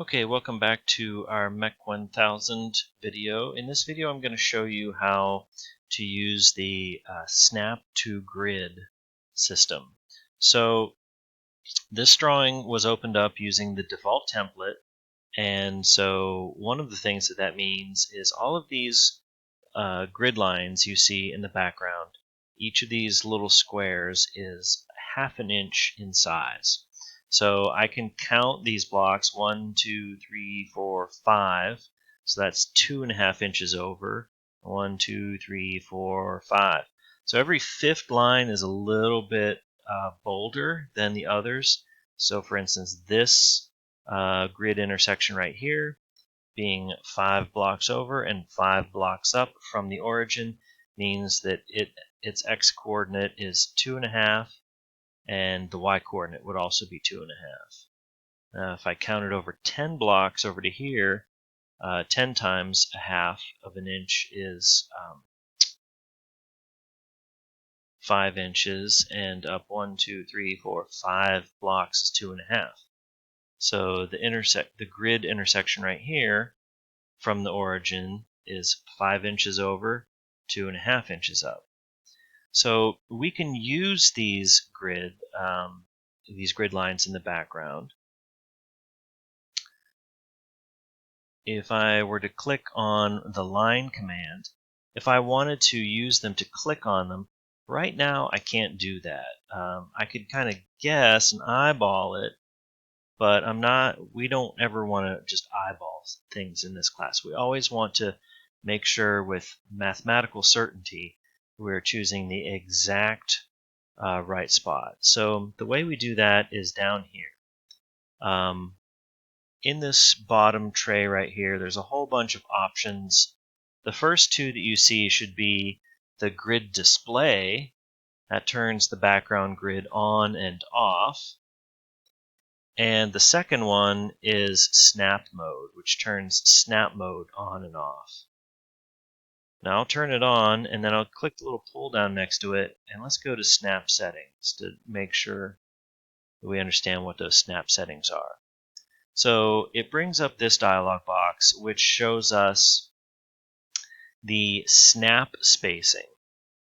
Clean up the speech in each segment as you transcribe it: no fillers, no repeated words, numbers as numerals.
Okay, welcome back to our MECH 1000 video. In this video, I'm going to show you how to use the Snap to Grid system. So this drawing was opened up using the default template, and so one of the things that means is all of these grid lines you see in the background, each of these little squares is half an inch in size. So I can count these blocks 1, 2, 3, 4, 5. So that's 2.5 inches over. 1, 2, 3, 4, 5. So every fifth line is a little bit bolder than the others. So for instance, this grid intersection right here, being 5 blocks over and 5 blocks up from the origin, means that its x-coordinate is 2.5, and the y-coordinate would also be 2.5. If I counted over 10 blocks over to here, 10 times a half of an inch is 5 inches, and up 1, 2, 3, 4, 5 blocks is 2.5. So the grid intersection right here from the origin is 5 inches over, 2.5 inches up. So we can use these grid lines in the background. If I were to click on the line command, if I wanted to use them to click on them, right now I can't do that. I could kind of guess and eyeball it, but we don't ever want to just eyeball things in this class. We always want to make sure with mathematical certainty we're choosing the exact right spot. So the way we do that is down here. In this bottom tray right here, there's a whole bunch of options. The first two that you see should be the grid display. That turns the background grid on and off. And the second one is snap mode, which turns snap mode on and off. Now I'll turn it on, and then I'll click the little pull down next to it, and let's go to snap settings to make sure that we understand what those snap settings are. So it brings up this dialog box, which shows us the snap spacing.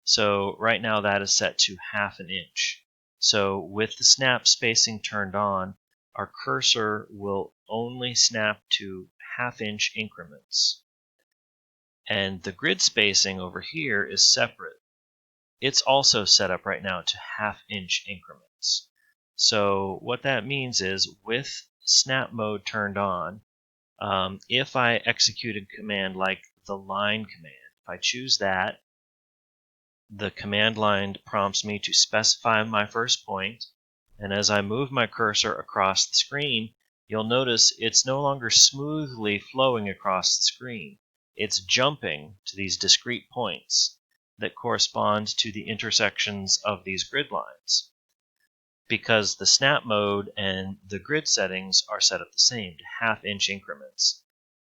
So right now that is set to 1/2 inch. So with the snap spacing turned on, our cursor will only snap to 1/2 inch increments. And the grid spacing over here is separate. It's also set up right now to 1/2 inch increments. So what that means is with snap mode turned on, if I execute a command like the line command, if I choose that, the command line prompts me to specify my first point, and as I move my cursor across the screen, you'll notice it's no longer smoothly flowing across the screen. It's jumping to these discrete points that correspond to the intersections of these grid lines, because the snap mode and the grid settings are set up the same, to 1/2 inch increments.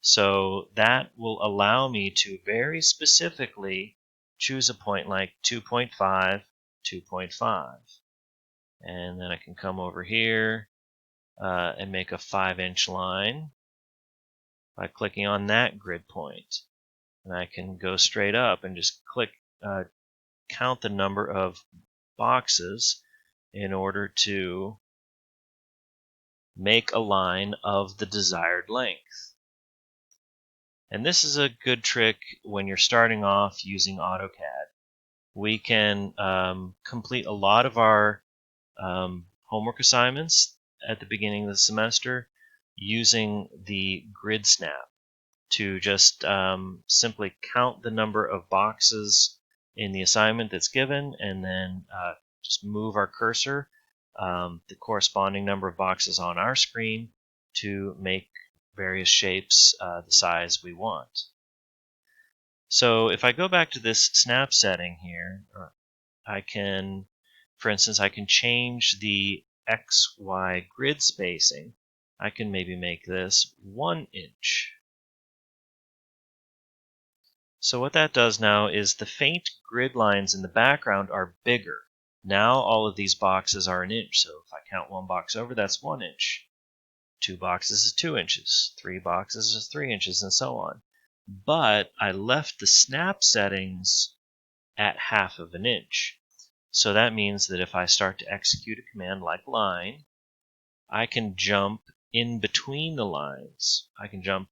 So that will allow me to very specifically choose a point like 2.5, 2.5. And then I can come over here and make a 5-inch line by clicking on that grid point. And I can go straight up and just count the number of boxes in order to make a line of the desired length. And this is a good trick when you're starting off using AutoCAD. We can complete a lot of our homework assignments at the beginning of the semester using the grid snap to just simply count the number of boxes in the assignment that's given, and then just move our cursor the corresponding number of boxes on our screen to make various shapes the size we want. So if I go back to this snap setting here, I can, for instance, I can change the XY grid spacing. I can maybe make this 1 inch. So what that does now is the faint grid lines in the background are bigger. Now all of these boxes are 1 inch. So if I count one box over, that's 1 inch. 2 boxes is 2 inches, 3 boxes is 3 inches, and so on. But I left the snap settings at 1/2 of an inch. So that means that if I start to execute a command like line, I can jump in between the lines. I can jump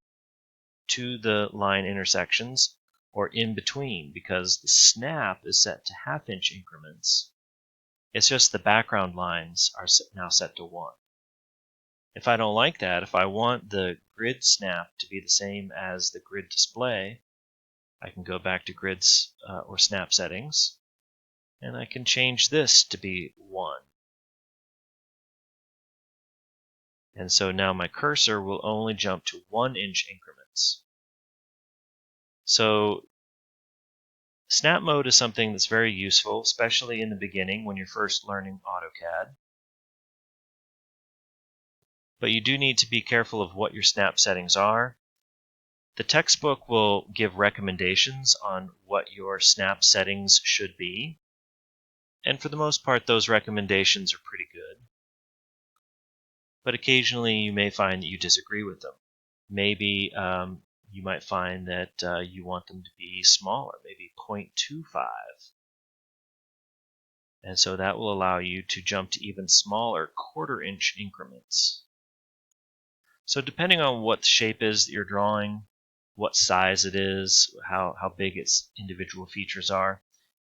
to the line intersections or in between, because the snap is set to 1/2 inch increments. It's just the background lines are now set to 1. If I don't like that, if I want the grid snap to be the same as the grid display, I can go back to grids or snap settings, and I can change this to be 1. And so now my cursor will only jump to 1 inch increments. So snap mode is something that's very useful, especially in the beginning when you're first learning AutoCAD. But you do need to be careful of what your snap settings are. The textbook will give recommendations on what your snap settings should be. And for the most part, those recommendations are pretty good. But occasionally you may find that you disagree with them. Maybe you might find that you want them to be smaller, maybe 0.25. And so that will allow you to jump to even smaller 1/4 inch increments. So depending on what the shape is that you're drawing, what size it is, how big its individual features are,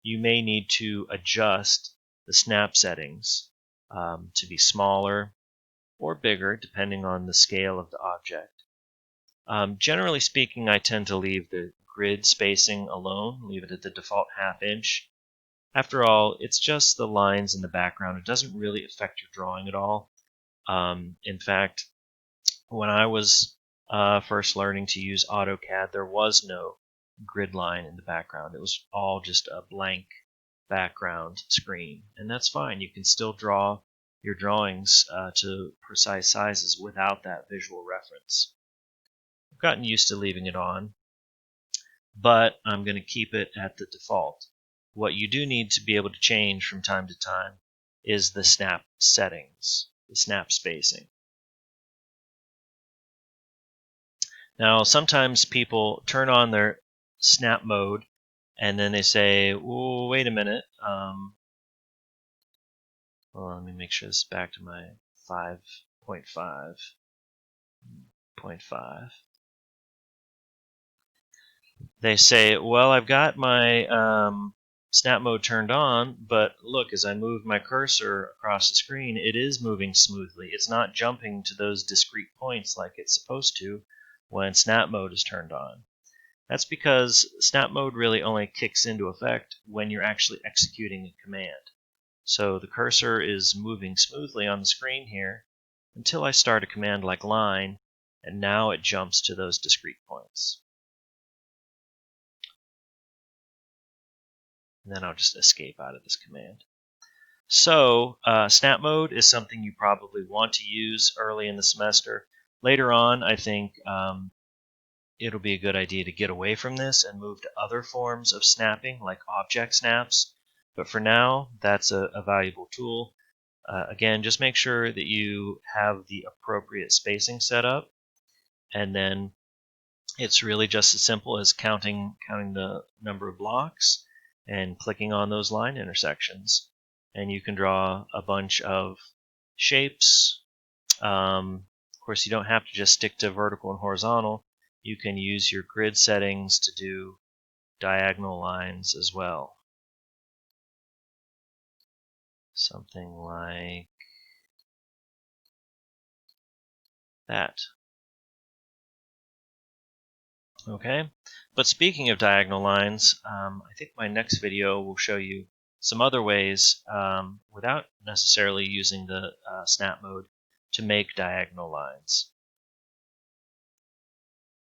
you may need to adjust the snap settings to be smaller or bigger, depending on the scale of the object. Generally speaking, I tend to leave the grid spacing alone, leave it at the default 1/2 inch. After all, it's just the lines in the background. It doesn't really affect your drawing at all. In fact, when I was first learning to use AutoCAD, there was no grid line in the background. It was all just a blank background screen, and that's fine. You can still draw your drawings to precise sizes without that visual reference. I've gotten used to leaving it on, but I'm going to keep it at the default. What you do need to be able to change from time to time is the snap settings, the snap spacing. Now, sometimes people turn on their snap mode and then they say, "Oh, wait a minute. Well, let me make sure this is back to my 5.5. They say, well, I've got my snap mode turned on, but look, as I move my cursor across the screen, it is moving smoothly. It's not jumping to those discrete points like it's supposed to when snap mode is turned on." That's because snap mode really only kicks into effect when you're actually executing a command. So the cursor is moving smoothly on the screen here until I start a command like line, and now it jumps to those discrete points. And then I'll just escape out of this command. So snap mode is something you probably want to use early in the semester. Later on, I think it'll be a good idea to get away from this and move to other forms of snapping, like object snaps. But for now, that's a valuable tool. Again, just make sure that you have the appropriate spacing set up, and then it's really just as simple as counting the number of blocks and clicking on those line intersections. And you can draw a bunch of shapes. Of course, you don't have to just stick to vertical and horizontal. You can use your grid settings to do diagonal lines as well. Something like that. Okay, but speaking of diagonal lines, I think my next video will show you some other ways without necessarily using the snap mode to make diagonal lines.